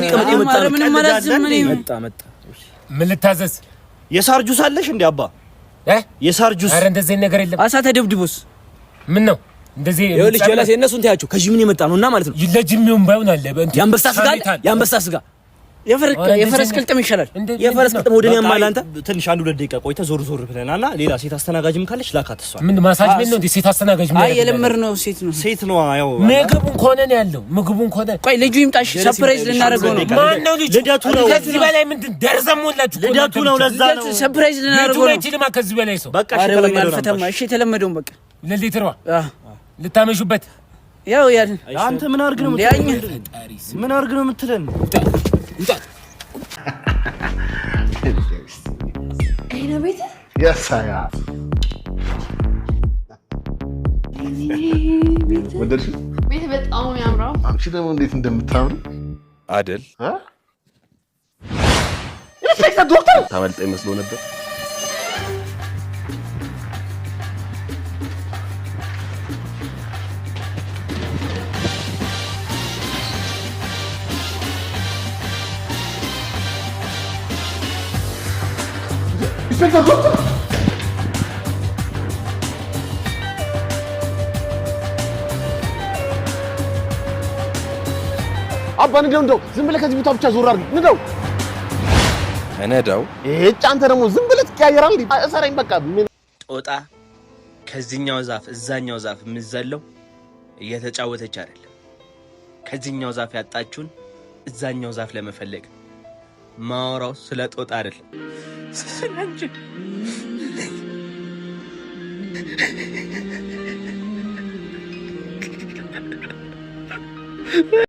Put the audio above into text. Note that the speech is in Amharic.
ለመቀመጥ የመጣ መጣ ምን ልታዘዝ የሳር ጁስ አለሽ እንዴ አባ የሳር ጁስ አረ እንደዚህ ነገር የለም አሳ ተደብድቦስ ምን ነው እንደዚህ ይኸውልሽ ጀላስ የነሱን ታያቸው ከጂምን የመጣ ነውና ማለት ነው ይለጅሚውን ባይሆን አለ ያንበሳ ስጋ የፈረስ ቅልጥም ይሻላል የፈረስ ቅልጥም ወደኔ ያማል አንተ ትንሽ አንድ ሁለት ደቂቃ ቆይተ ዞር ብለናልና ሌላ ሴት አስተናጋጅም ካለች ላካት እሷ ምን ማሳጅ ምን ነው እንዴ ሴት አስተናጋጅ ምን አይ የለመር ነው ሴት ነው ያው ምግቡን ኮነ ነው ያለው ምግቡን ኮነ ቆይ ልጁ ይምጣሽ ሰርፕራይዝ ልናደርገው ነው ማን ነው ልጁ ልደቱ ነው ከዚህ በላይ ምንድን ደርዘሞላችሁ ልደቱ ነው ለዛ ነው ሰርፕራይዝ ልናደርገው ነው ልጁ ለማ ከዚህ በላይ ሰው በቃ እሺ ተለመደው በቃ ለሊትሯ ልታመሹበት ያው ያልን አንተ ምን አርግ ነው የምትለን አይና ቤት ያሳያ ቤት በጣም ያምራው አንቺ ደግሞ እንዴት እንደምታምሩ አይደል ኢንስፔክተር ዶክተር ታመልጠ ይመስሎ ነበር ኢንስፔክተር ዶክተር አባ እንደው ዝም ብለህ ከዚህ ቦታ ብቻ ዞር አድርግ ንደው እነዳው አንተ ደግሞ ዝም ብለህ ትቀያየራለህ እሰረኝ በቃ ምን ጦጣ ከዚህኛው ዛፍ እዛኛው ዛፍ ምዘለው እየተጫወተች አይደለም ከዚህኛው ዛፍ ያጣችሁን እዛኛው ዛፍ ለመፈለግ ማውራው ስለ ጦጣ አይደል ስለአንቺ